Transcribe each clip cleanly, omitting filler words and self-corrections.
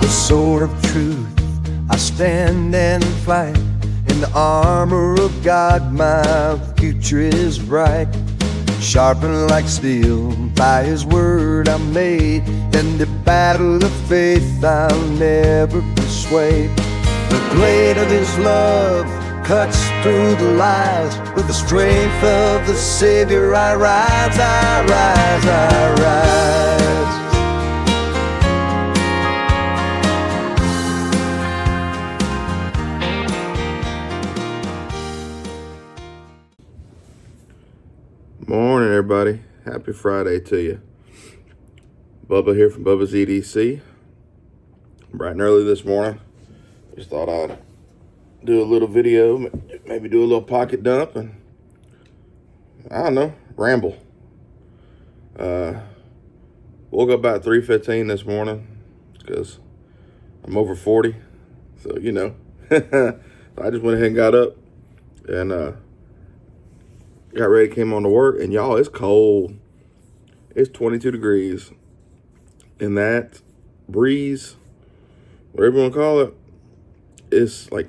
the sword of truth, I stand and fight. In the armor of God, my future is bright. Sharpened like steel, by His word I'm made. In the battle of faith I'll never be swayed. The blade of His love cuts through the lies. With the strength of the Savior I rise, I rise, I rise. Morning, everybody. Happy Friday to you. Bubba here from Bubba's EDC. Bright and early this morning. Just thought I'd do a little video, maybe do a little pocket dump, and I don't know, ramble. Woke up about 3:15 this morning because I'm over 40, so you know. I just went ahead and got up and got ready, came on to work, and y'all, it's cold. It's 22 degrees, and that breeze, whatever you want to call it, is like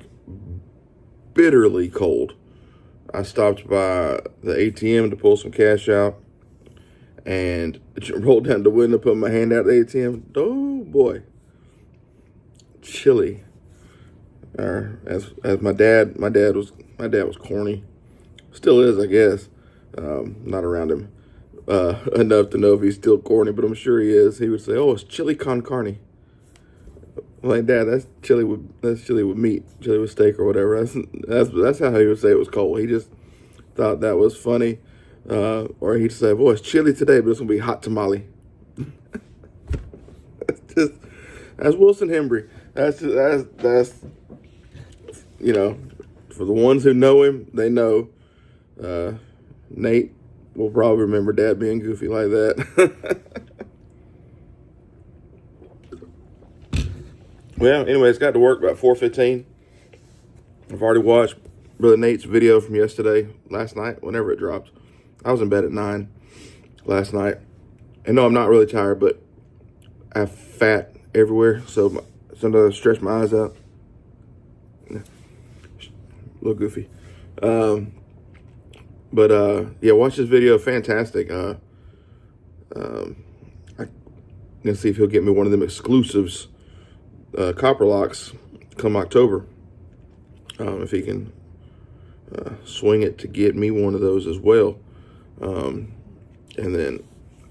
bitterly cold. I stopped by the ATM to pull some cash out, and rolled down the window, put my hand out the ATM. Oh boy, chilly. As my dad was corny. Still is, I guess. Not around him enough to know if he's still corny, but I'm sure he is. He would say, "Oh, it's chili con carne." I'm like, Dad, that's chili with meat, chili with steak or whatever. That's how he would say it was cold. He just thought that was funny, or he'd say, "Boy, it's chilly today, but it's gonna be hot tamale." That's Wilson Hembry. That's you know, for the ones who know him, they know. Nate will probably remember Dad being goofy like that. Well, anyways, got to work about 4:15. I've already watched Brother Nate's video from last night, whenever it dropped. I was in bed at 9 last night. And no, I'm not really tired, but I have fat everywhere, so sometimes I stretch my eyes out. A little goofy. But yeah, watch this video. Fantastic. I'm gonna see if he'll get me one of them exclusives, copper locks, come October. If he can swing it to get me one of those as well. And then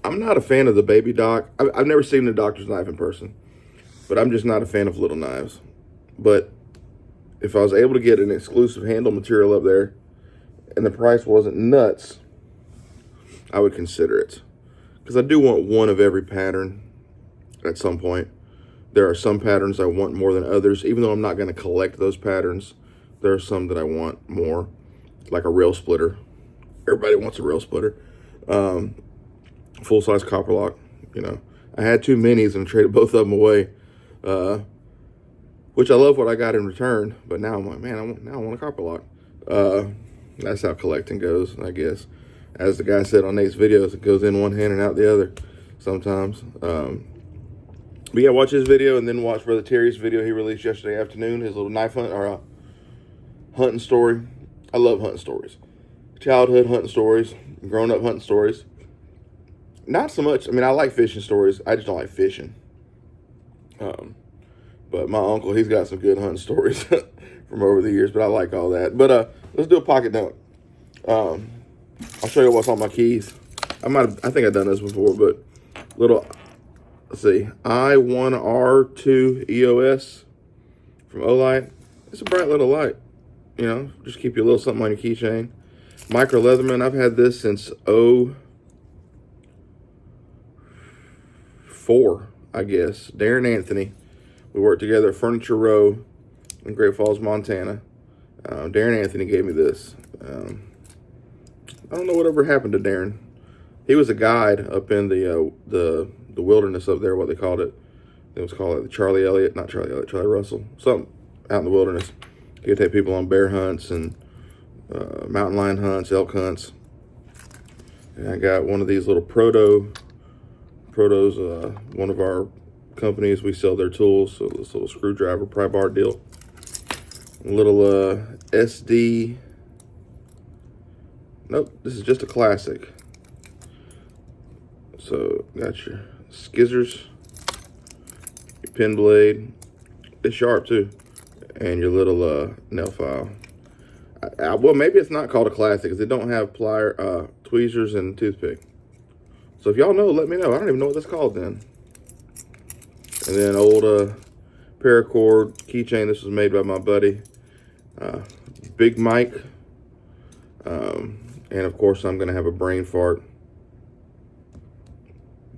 I'm not a fan of the baby dock. I've never seen the doctor's knife in person, but I'm just not a fan of little knives. But if I was able to get an exclusive handle material up there, and the price wasn't nuts, I would consider it. Because I do want one of every pattern at some point. There are some patterns I want more than others. Even though I'm not going to collect those patterns, there are some that I want more, like a rail splitter. Everybody wants a rail splitter. Full-size copper lock, you know. I had 2 minis and traded both of them away, which I love what I got in return. But now I'm like, man, I want a copper lock. That's how collecting goes, I guess. As the guy said on Nate's videos, it goes in one hand and out the other sometimes. But yeah, watch his video and then watch Brother Terry's video he released yesterday afternoon, his little knife hunt, or hunting story. I love hunting stories. Childhood hunting stories, grown-up hunting stories. Not so much, I mean, I like fishing stories. I just don't like fishing. But my uncle, he's got some good hunting stories from over the years, but I like all that. But let's do a pocket dump. I'll show you what's on my keys. I think I've done this before, but let's see, I1R2 EOS from Olight. It's a bright little light, you know, just keep you a little something on your keychain. Micro Leatherman, I've had this since 04, I guess. Darren Anthony. We worked together at Furniture Row in Great Falls, Montana. Darren Anthony gave me this. I don't know whatever happened to Darren. He was a guide up in the wilderness up there, what they called it. It was called the Charlie Russell. Something out in the wilderness. He would take people on bear hunts and mountain lion hunts, elk hunts. And I got one of these little protos, one of our companies. We sell their tools. So this little screwdriver pry bar deal. A little SD. Nope, this is just a classic. So got your skizzers, your pin blade. It's sharp too, and your little nail file. Well, maybe it's not called a classic because they don't have plier, tweezers, and toothpick. So if y'all know, let me know. I don't even know what that's called then. And then old paracord keychain. This was made by my buddy, Big Mike. And of course, I'm gonna have a brain fart.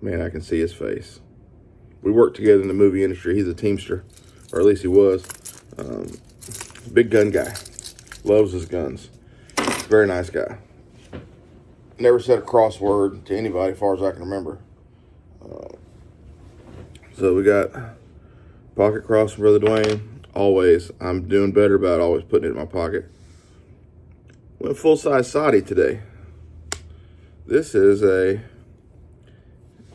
Man, I can see his face. We worked together in the movie industry. He's a Teamster, or at least he was. Big gun guy. Loves his guns. Very nice guy. Never said a crossword to anybody as far as I can remember. So we got pocket cross from Brother Dwayne. Always. I'm doing better about always putting it in my pocket. Went full-size Saudi today. This is a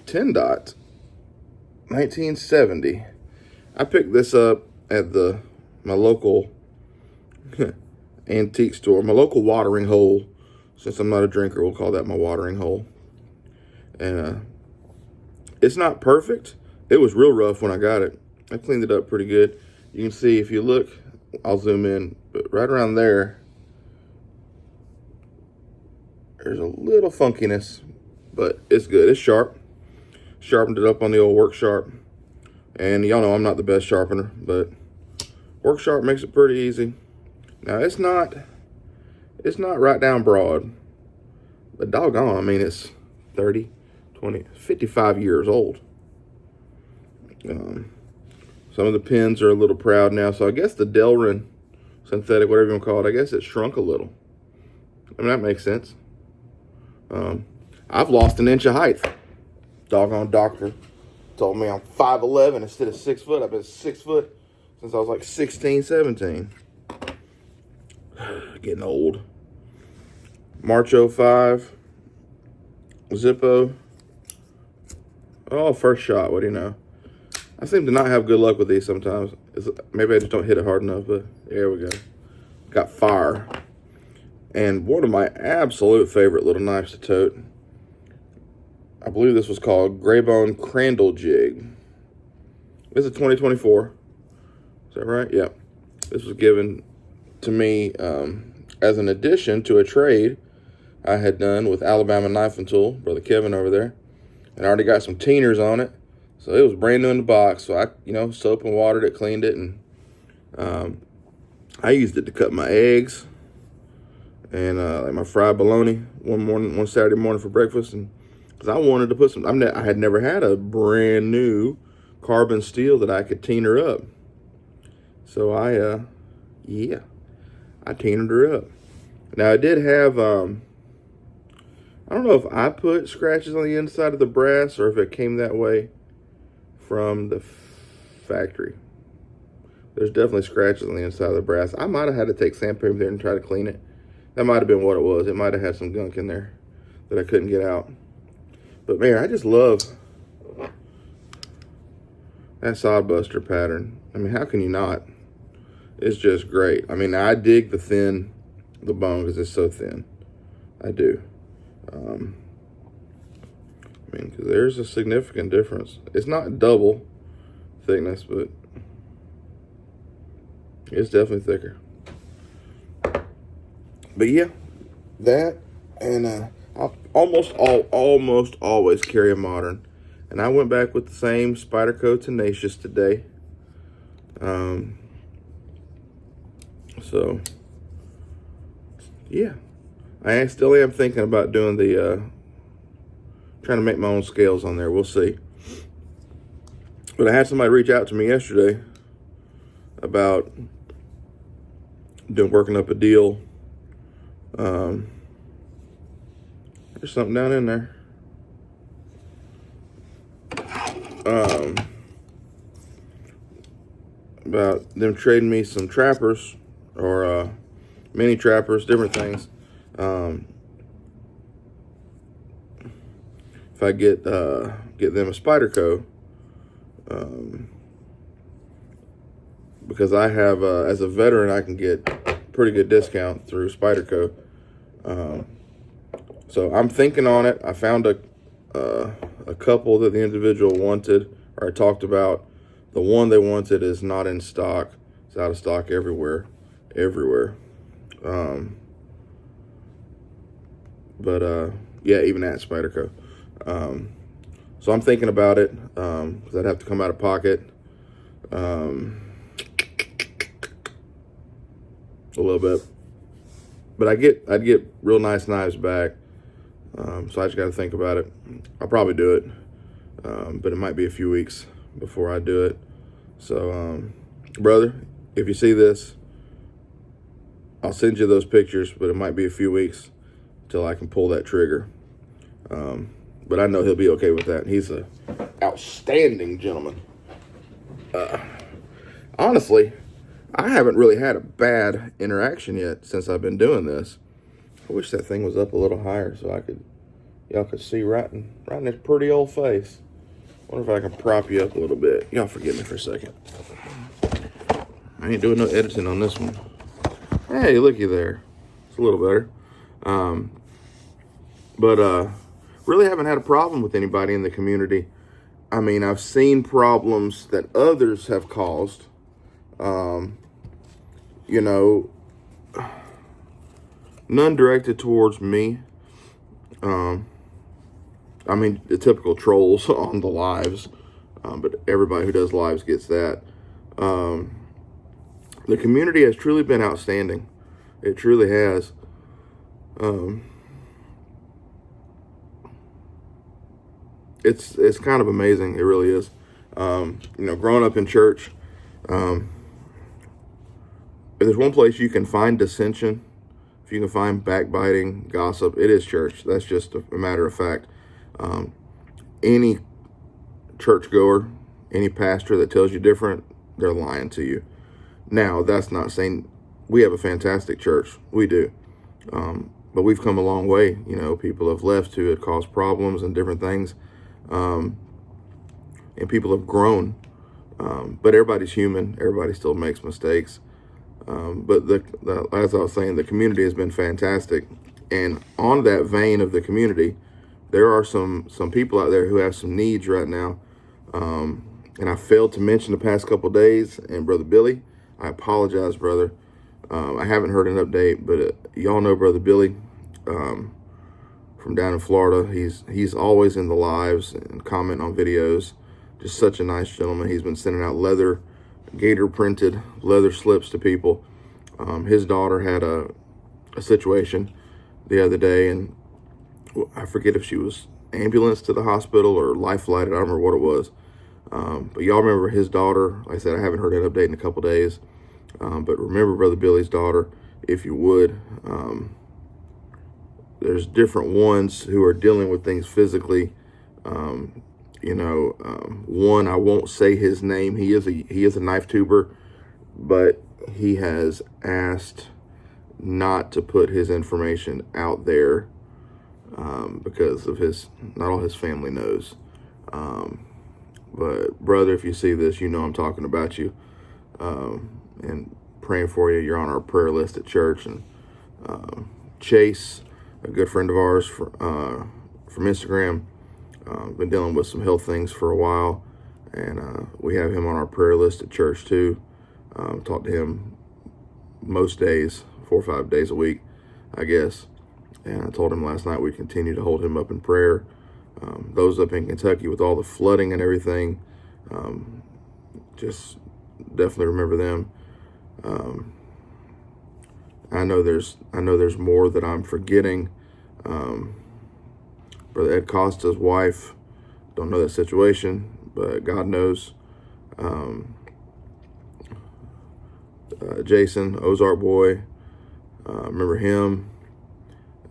10-dot 1970. I picked this up at my local antique store, my local watering hole. Since I'm not a drinker, we'll call that my watering hole. And it's not perfect. It was real rough when I got it. I cleaned it up pretty good. You can see if you look, I'll zoom in, but right around there, there's a little funkiness, but it's good. It's sharp. Sharpened it up on the old work sharp. And y'all know I'm not the best sharpener, but work sharp makes it pretty easy. Now it's not right down broad, but doggone, I mean, it's 30, 20, 55 years old. Some of the pins are a little proud now, so I guess the Delrin synthetic, whatever you want to call it, I guess it shrunk a little. I mean, that makes sense. I've lost an inch of height. Doggone doctor told me I'm 5'11" instead of 6 foot. I've been 6 foot since I was like 16, 17. Getting old. March 05. Zippo. Oh, first shot. What do you know? I seem to not have good luck with these sometimes. Maybe I just don't hit it hard enough, but there we go. Got fire. And one of my absolute favorite little knives to tote. I believe this was called Greybone Crandall Jig. This is 2024. Is that right? Yeah. This was given to me as an addition to a trade I had done with Alabama Knife and Tool, Brother Kevin over there. And I already got some teeners on it. So it was brand new in the box. So I, soap and watered it, cleaned it, and I used it to cut my eggs and like my fried bologna one Saturday morning for breakfast. And because I wanted to put some, I had never had a brand new carbon steel that I could teener up. So I teenered her up. Now I did have, I don't know if I put scratches on the inside of the brass or if it came that way from the factory. There's definitely scratches on the inside of the brass. I might have had to take sandpaper there and try to clean it. That might have been what it was. It might have had some gunk in there that I couldn't get out. But man, I just love that sodbuster pattern. I mean, how can you not? It's just great. I mean, I dig the bone because it's so thin. I do. I mean, because there's a significant difference. It's not double thickness, but it's definitely thicker. But yeah, that, and I almost always carry a modern. And I went back with the same Spyderco Tenacious today. So yeah, I still am thinking about doing trying to make my own scales on there. We'll see. But I had somebody reach out to me yesterday about working up a deal. There's something down in there. About them trading me some trappers or mini trappers, different things. If I get them a Spyderco because I have, as a veteran, I can get pretty good discount through Spyderco. So I'm thinking on it. I found a couple that the individual wanted, or I talked about. The one they wanted is not in stock. It's out of stock everywhere. Yeah, even at Spyderco. So I'm thinking about it, because I'd have to come out of pocket a little bit. But I'd get real nice knives back. So I just got to think about it. I'll probably do it, but it might be a few weeks before I do it. So, brother, if you see this, I'll send you those pictures, but it might be a few weeks till I can pull that trigger. But I know he'll be okay with that. He's a outstanding gentleman. Honestly, I haven't really had a bad interaction yet since I've been doing this. I wish that thing was up a little higher so y'all could see right in his pretty old face. Wonder if I can prop you up a little bit. Y'all forgive me for a second. I ain't doing no editing on this one. Hey, looky there. It's a little better. But really haven't had a problem with anybody in the community. I mean, I've seen problems that others have caused. You know, none directed towards me. I mean, the typical trolls on the lives, but everybody who does lives gets that. The community has truly been outstanding. It truly has. It's kind of amazing. It really is. You know, growing up in church, if there's one place you can find dissension, if you can find backbiting, gossip, it is church. That's just a matter of fact. Any churchgoer, any pastor that tells you different, they're lying to you. Now, that's not saying we have a fantastic church. We do. But we've come a long way. You know, people have left who had caused problems and different things. And people have grown. But everybody's human. Everybody still makes mistakes. But as I was saying, the community has been fantastic. And on that vein of the community, there are some people out there who have some needs right now. And I failed to mention the past couple of days. And Brother Billy, I apologize, brother. I haven't heard an update, but y'all know Brother Billy from down in Florida. He's always in the lives and comment on videos. Just such a nice gentleman. He's been sending out gator printed leather slips to people. His daughter had a situation the other day, and I forget if she was ambulanced to the hospital or life flighted. I don't remember what it was. But y'all remember his daughter. Like I said, I haven't heard an update in a couple days. But remember Brother Billy's daughter, if you would. There's different ones who are dealing with things physically. One, I won't say his name. He is a knife tuber, but he has asked not to put his information out there because of not all his family knows. But brother, if you see this, you know I'm talking about you, and praying for you. You're on our prayer list at church. And Chase, a good friend of ours from Instagram, been dealing with some health things for a while, and we have him on our prayer list at church too. Talk to him most days, 4 or 5 days a week, I guess. And I told him last night we continue to hold him up in prayer. Those up in Kentucky with all the flooding and everything, just definitely remember them. I know there's more that I'm forgetting. Brother Ed Costa's wife, don't know that situation, but God knows. Jason, Ozark boy, remember him.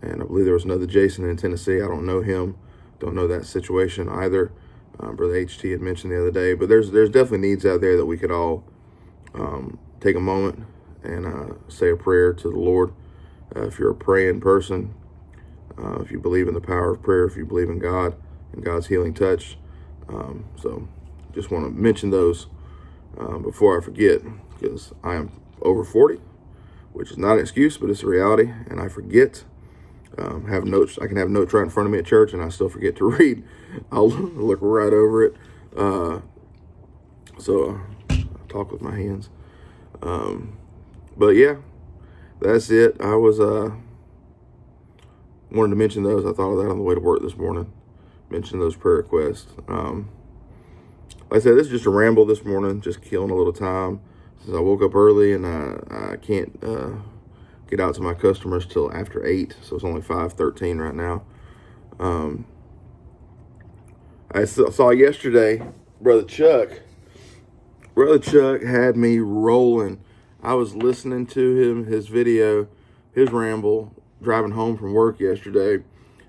And I believe there was another Jason in Tennessee. I don't know him. Don't know that situation either. Brother HT had mentioned the other day. But there's definitely needs out there that we could all take a moment and say a prayer to the Lord. If you're a praying person, if you believe in the power of prayer, if you believe in God and God's healing touch. So just want to mention those before I forget, because I am over 40, which is not an excuse, but it's a reality, and I forget. Have notes. I can have notes right in front of me at church, and I still forget to read. I'll look right over it. So I talk with my hands. But yeah, that's it. I was wanted to mention those. I thought of that on the way to work this morning. Mention those prayer requests. Like I said, this is just a ramble this morning, just killing a little time since I woke up early, and I can't get out to my customers till after 8, so it's only 5:13 right now. I saw yesterday, Brother Chuck had me rolling. I was listening to his video, his ramble, driving home from work yesterday.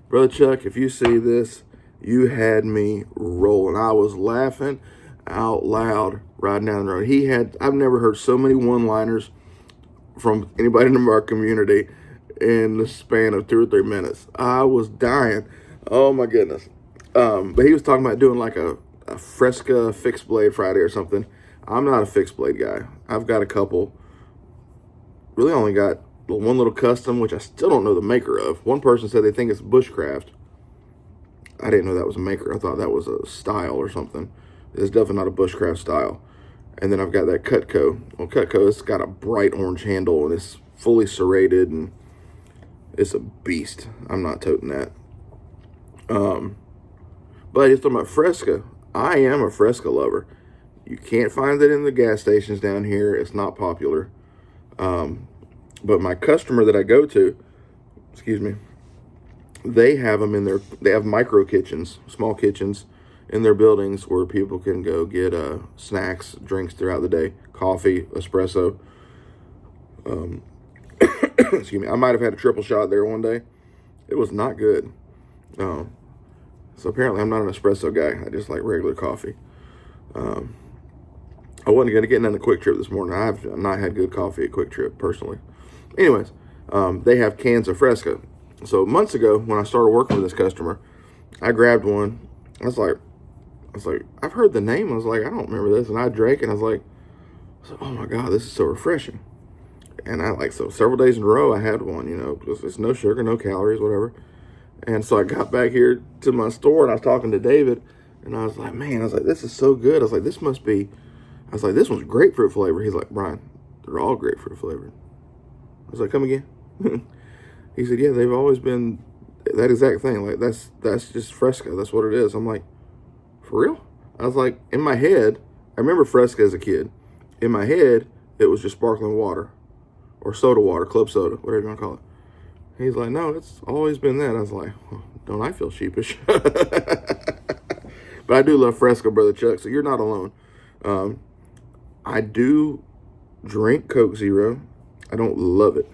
Brother Chuck, if you see this, you had me rolling. I was laughing out loud riding down the road. I've never heard so many one-liners from anybody in our community in the span of 2 or 3 minutes. I was dying. Oh my goodness. But he was talking about doing like a Fresca fixed blade Friday or something. I'm not a fixed blade guy. I've got a couple. Really only got one little custom, which I still don't know the maker of. One person said they think it's bushcraft. I didn't know that was a maker. I thought that was a style or something. It's definitely not a bushcraft style. And then I've got that Cutco. Well, Cutco, it's got a bright orange handle, and it's fully serrated, and it's a beast. I'm not toting that. But he's talking about Fresca. I am a Fresca lover. You can't find it in the gas stations down here. It's not popular. But my customer that I go to, they have them in they have micro kitchens, small kitchens in their buildings where people can go get snacks, drinks throughout the day, coffee, espresso. I might have had a triple shot there one day. It was not good. So apparently I'm not an espresso guy. I just like regular coffee. I wasn't going to get into Quick Trip this morning. I have not had good coffee at Quick Trip personally. Anyways, they have cans of Fresca. So months ago when I started working with this customer, I grabbed one. I was like, I've heard the name. I was like, I don't remember this. And I drank, and I was like, oh my God, this is so refreshing. And so several days in a row I had one, because it's no sugar, no calories, whatever. And so I got back here to my store, and I was talking to David, and I was like, this is so good. I was like, this one's grapefruit flavor. He's like, Brian, they're all grapefruit flavored. I was like, come again? He said, yeah, they've always been that exact thing. Like, that's just Fresca. That's what it is. I'm like, for real? I was like, in my head, I remember Fresca as a kid. In my head, it was just sparkling water or soda water, club soda, whatever you want to call it. He's like, no, it's always been that. I was like, don't I feel sheepish? But I do love Fresca, Brother Chuck, so you're not alone. I do drink Coke Zero. I don't love it.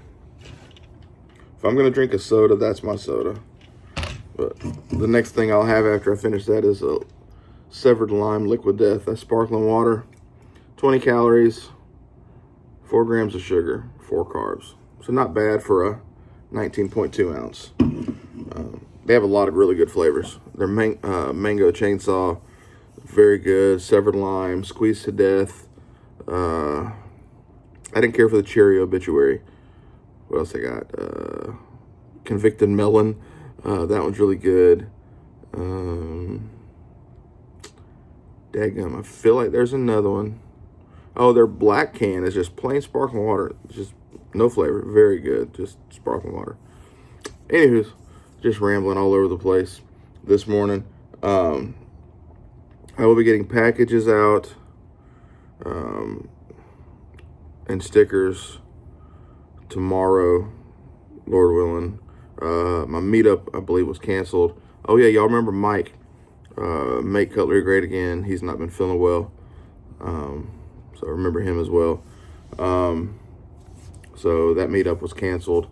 If I'm going to drink a soda, that's my soda. But the next thing I'll have after I finish that is a Severed Lime Liquid Death. That's sparkling water, 20 calories, 4 grams of sugar, 4 carbs. So not bad for a 19.2 ounce. They have a lot of really good flavors. Their mango chainsaw, very good. Severed lime, squeezed to death. I didn't care for the cherry obituary. What else I got? Convicted melon. That one's really good. Daggum. I feel like there's another one. Oh, their black can is just plain sparkling water. Just no flavor. Very good. Just sparkling water. Anywho's, just rambling all over the place this morning. I will be getting packages out and stickers tomorrow, Lord willing. My meetup, I believe, was canceled. Oh yeah, y'all remember Mike? Make Cutlery Great Again. He's not been feeling well. So I remember him as well. So that meetup was canceled.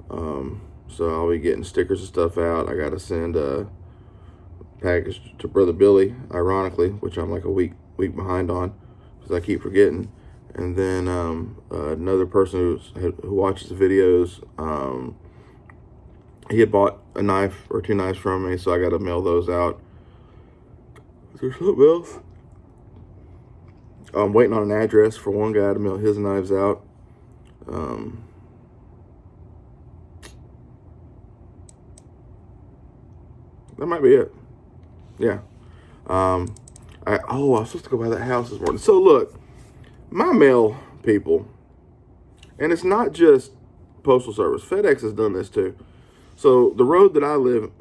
So I'll be getting stickers and stuff out. I got to send a package to Brother Billy, ironically, which I'm like a week behind on because I keep forgetting. And then another person who watches the videos, he had bought a knife or 2 knives from me, so I got to mail those out. Is there something else? I'm waiting on an address for one guy to mail his knives out. That might be it. Yeah. I was supposed to go by that house this morning. So look, my mail people, and it's not just Postal Service. FedEx has done this too. So the road that I live,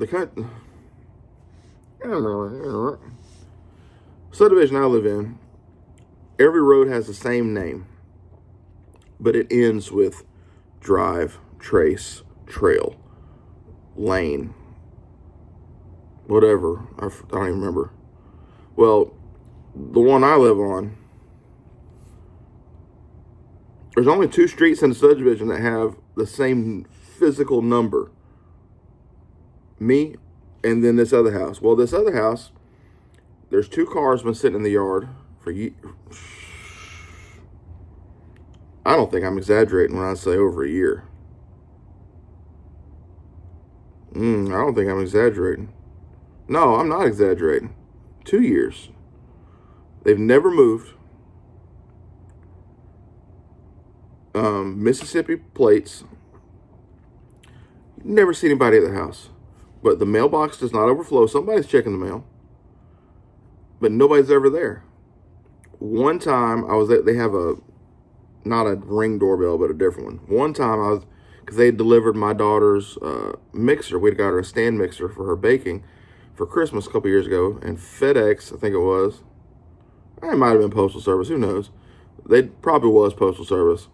subdivision I live in, every road has the same name, but it ends with drive, trace, trail, lane, whatever. I don't even remember. Well, the one I live on, there's only 2 streets in the subdivision that have the same physical number. Me and then this other house. Well, this other house, there's 2 cars been sitting in the yard for years. I don't think I'm exaggerating when I say over a year. I don't think I'm exaggerating. No, I'm not exaggerating. 2 years. They've never moved. Mississippi plates. Never see anybody at the house. But the mailbox does not overflow. Somebody's checking the mail. But nobody's ever there. One time I was at, they have not a Ring doorbell, but a different one. One time because they had delivered my daughter's mixer. We'd got her a stand mixer for her baking for Christmas a couple years ago. And FedEx, I think it was. It might have been Postal Service. Who knows? They probably was Postal Service.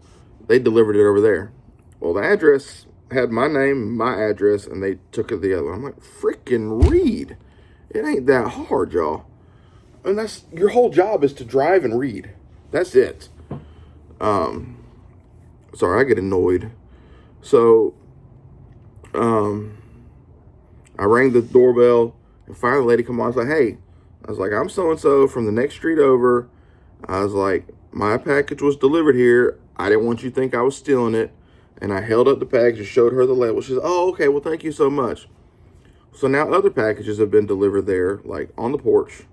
They delivered it over there. Well, the address had my name, my address, and they took it the other one. I'm like, freaking read. It ain't that hard, y'all. And that's your whole job is to drive and read. That's it. Sorry, I get annoyed. So, I rang the doorbell, and finally the lady come on. I was like, hey, I'm so-and-so from the next street over. I was like, my package was delivered here. I didn't want you to think I was stealing it. And I held up the package and showed her the label. She said, oh, okay, well, thank you so much. So now other packages have been delivered there, like on the porch.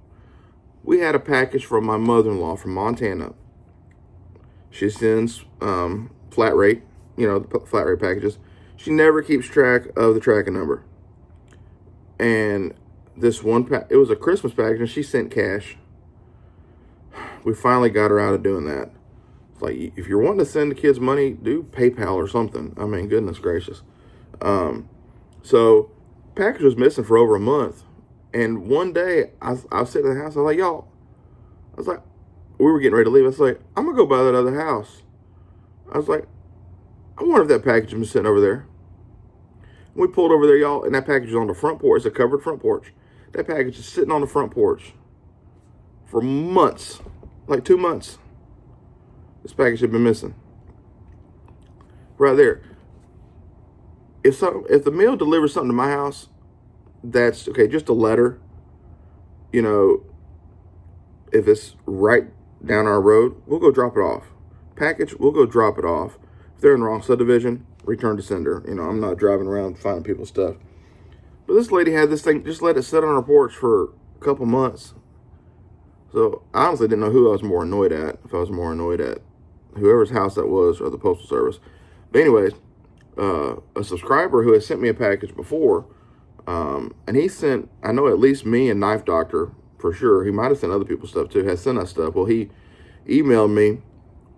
We had a package from my mother-in-law from Montana. She sends flat rate, the flat rate packages. She never keeps track of the tracking number. And this one, it was a Christmas package, and she sent cash. We finally got her out of doing that. It's like, if you're wanting to send the kids money, do PayPal or something. I mean, goodness gracious. So, package was missing for over a month. And one day, I was sitting in the house, I was like, y'all. I was like, we were getting ready to leave. I was like, I'm going to go by that other house. I was like, I wonder if that package has been sitting over there. And we pulled over there, y'all, and that package is on the front porch. It's a covered front porch. That package is sitting on the front porch for months, like 2 months. This package had been missing. Right there. If the mail delivers something to my house, that's okay, just a letter. If it's right down our road, we'll go drop it off. Package, we'll go drop it off. If they're in the wrong subdivision, return to sender. I'm not driving around finding people's stuff. But this lady had this thing, just let it sit on her porch for a couple months. So I honestly didn't know who I was more annoyed at. If I was more annoyed at whoever's house that was or the Postal Service. But anyways, a subscriber who has sent me a package before, and he sent, I know at least me and Knife Doctor for sure. He might have sent other people's stuff too, has sent us stuff. Well, he emailed me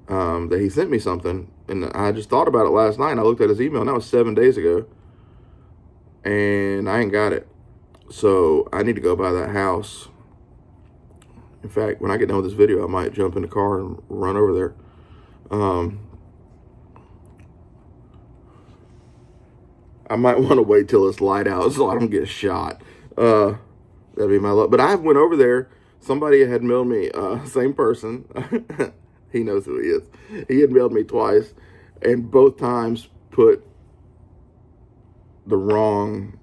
that he sent me something, and I just thought about it last night, and I looked at his email, and that was 7 days ago, and I ain't got it. So I need to go by that house. In fact, when I get done with this video, I might jump in the car and run over there. I might want to wait till it's light out so I don't get shot. That'd be my luck. But I went over there. Somebody had mailed me, same person. He knows who he is. He had mailed me twice, and both times put the wrong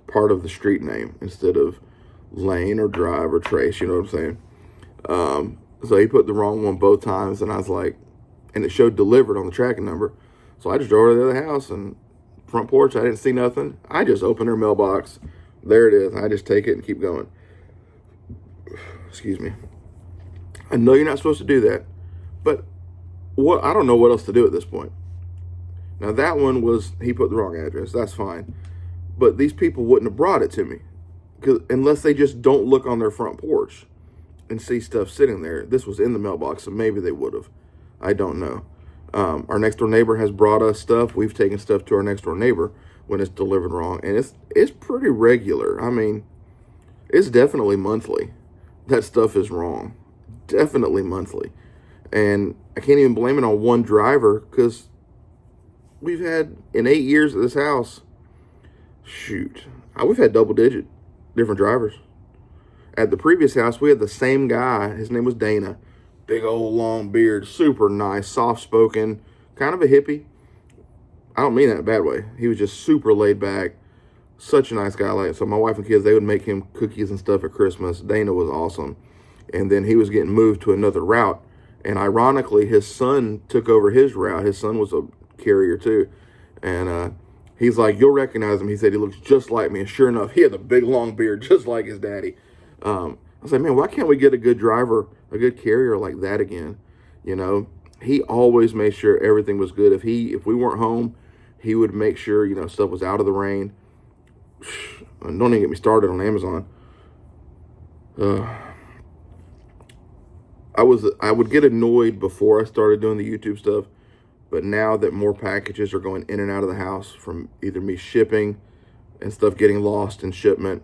part of the street name instead of lane or drive or trace. You know what I'm saying? So he put the wrong one both times, and I was like, and it showed delivered on the tracking number. So I just drove to the other house, and front porch, I didn't see nothing. I just opened her mailbox. There it is. I just take it and keep going. Excuse me. I know you're not supposed to do that, but I don't know what else to do at this point. Now that one was, he put the wrong address. That's fine. But these people wouldn't have brought it to me unless they just don't look on their front porch and see stuff sitting there. This was in the mailbox, so maybe they would have. I don't know. Our next door neighbor has brought us stuff. We've taken stuff to our next door neighbor when it's delivered wrong, and it's pretty regular. I mean, it's definitely monthly. That stuff is wrong. Definitely monthly. And I can't even blame it on one driver, because we've had, in 8 years at this house, we've had double-digit different drivers. At the previous house, we had the same guy. His name was Dana. Big old long beard, super nice, soft-spoken, kind of a hippie. I don't mean that in a bad way. He was just super laid back, such a nice guy. So my wife and kids, they would make him cookies and stuff at Christmas. Dana was awesome. And then he was getting moved to another route. And ironically, his son took over his route. His son was a carrier too. And he's like, you'll recognize him. He said he looks just like me. And sure enough, he had the big long beard, just like his daddy. I was like, man, why can't we get a good driver, a good carrier like that again? You know, he always made sure everything was good. If we weren't home, he would make sure, stuff was out of the rain. Don't even get me started on Amazon. I would get annoyed before I started doing the YouTube stuff, but now that more packages are going in and out of the house from either me shipping and stuff getting lost in shipment,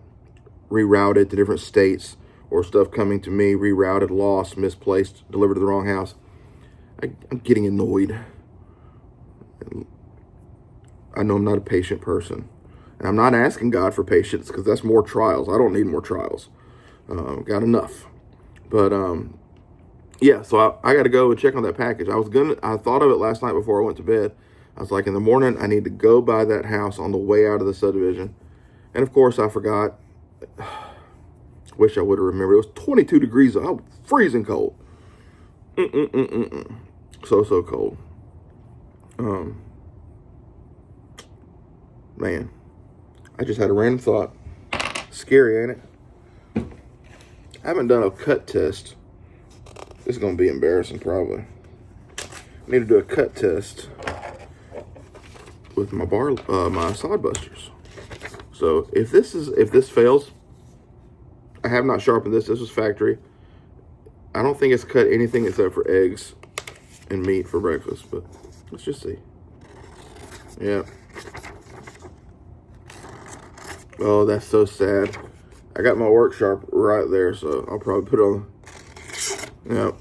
rerouted to different states, or stuff coming to me, rerouted, lost, misplaced, delivered to the wrong house, I'm getting annoyed. I know I'm not a patient person. And I'm not asking God for patience, because that's more trials. I don't need more trials. Got enough. But, yeah, so I got to go and check on that package. I thought of it last night before I went to bed. I was like, in the morning, I need to go by that house on the way out of the subdivision. And, of course, I forgot. Wish I would have remembered. It was 22 degrees out. Freezing cold. So cold. Man, I just had a random thought. Scary, ain't it? I haven't done a cut test. This is going to be embarrassing, probably. I need to do a cut test with my my sod busters. So if this fails, I have not sharpened this. This was factory. I don't think it's cut anything except for eggs and meat for breakfast, but let's just see. Yeah. Oh, that's so sad. I got my work sharp right there, so I'll probably put it on. Yeah.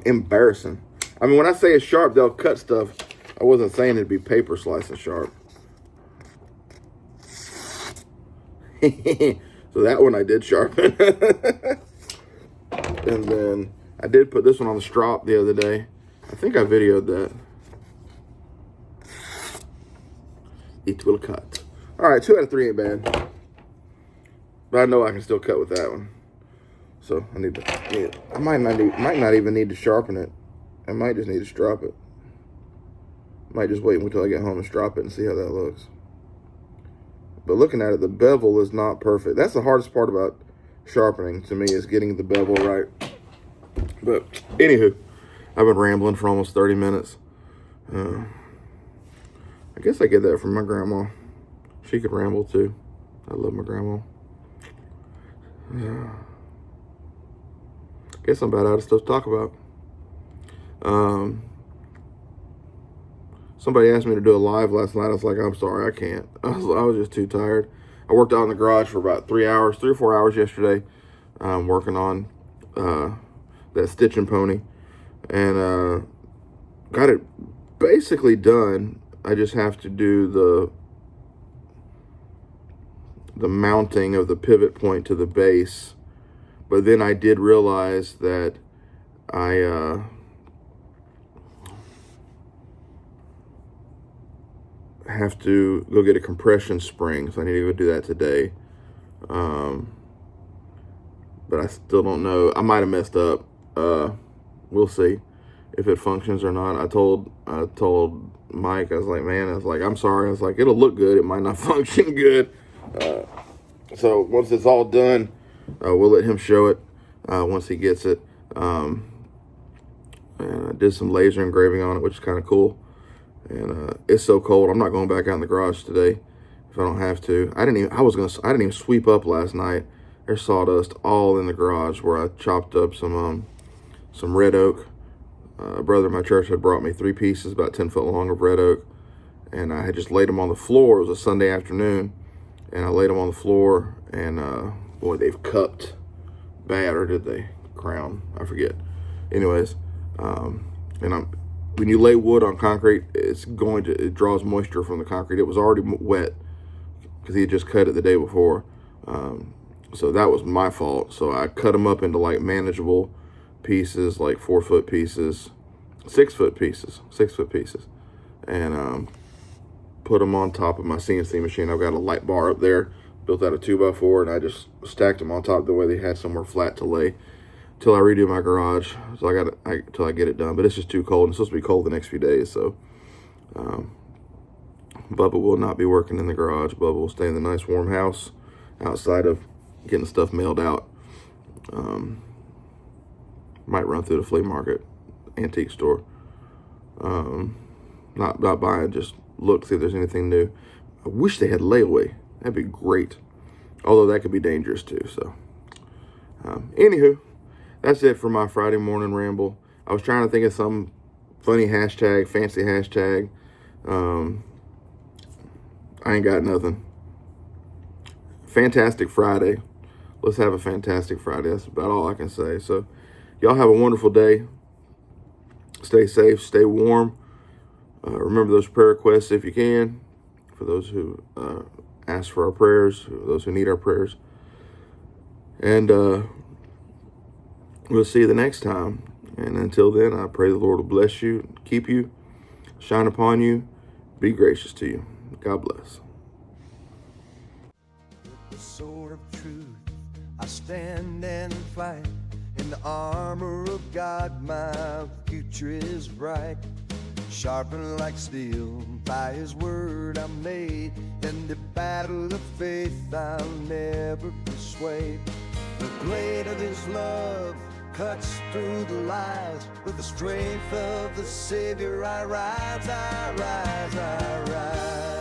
Embarrassing. I mean, when I say it's sharp, they'll cut stuff. I wasn't saying it'd be paper slicing sharp. So that one I did sharpen. And then I did put this one on the strop the other day. I think I videoed that. It will cut. All right, 2 out of 3 ain't bad. But I know I can still cut with that one. So I might not even need to sharpen it. I might just need to strop it. Might just wait until I get home and strop it and see how that looks. But looking at it, the bevel is not perfect. That's the hardest part about sharpening to me, is getting the bevel right. But anywho, I've been rambling for almost 30 minutes. I guess I get that from my grandma. She could ramble too. I love my grandma. Yeah. Guess I'm about out of stuff to talk about. Somebody asked me to do a live last night. I was like, I'm sorry, I can't. I was just too tired. I worked out in the garage for about 3 or 4 hours yesterday, working on that stitching pony, and got it basically done. I just have to do the mounting of the pivot point to the base. But then I did realize that I have to go get a compression spring, so I need to go do that today. But I still don't know. I might have messed up. We'll see if it functions or not. I told Mike, I was like, I'm sorry. I was like, it'll look good. It might not function good. So once it's all done, we'll let him show it. once he gets it. And I did some laser engraving on it, which is kind of cool. And it's so cold. I'm not going back out in the garage today if I don't have to. I didn't even sweep up last night. There's sawdust all in the garage where I chopped up some red oak. A brother at my church had brought me 3 pieces, about 10 foot long of red oak, and I had just laid them on the floor. It was a Sunday afternoon, and I laid them on the floor, and boy, they've cupped bad, or did they? Crown, I forget. Anyways, when you lay wood on concrete, it draws moisture from the concrete. It was already wet because he had just cut it the day before. So that was my fault. So I cut them up into like manageable pieces, like 4 foot pieces, 6 foot pieces, and put them on top of my CNC machine. I've got a light bar up there, built out of 2x4, and I just stacked them on top the way they had somewhere flat to lay till I redo my garage. So till I get it done. But it's just too cold. It's supposed to be cold the next few days, so Bubba will not be working in the garage. Bubba will stay in the nice warm house outside of getting stuff mailed out. Might run through the flea market, antique store. Not buying, just look, see if there's anything new. I wish they had layaway. That'd be great. Although that could be dangerous too. So, anywho, that's it for my Friday morning ramble. I was trying to think of some funny hashtag, fancy hashtag. I ain't got nothing. Fantastic Friday. Let's have a fantastic Friday. That's about all I can say. So, y'all have a wonderful day. Stay safe, stay warm. Remember those prayer requests if you can. For those who ask for our prayers, those who need our prayers. And we'll see you the next time. And until then, I pray the Lord will bless you, keep you, shine upon you, be gracious to you. God bless. With the sword of truth, I stand and fight. In the armor of God, my future is bright. Sharpened like steel, by His word I'm made. In the battle of faith, I'll never be swayed. The blade of His love cuts through the lies. With the strength of the Savior I rise, I rise, I rise.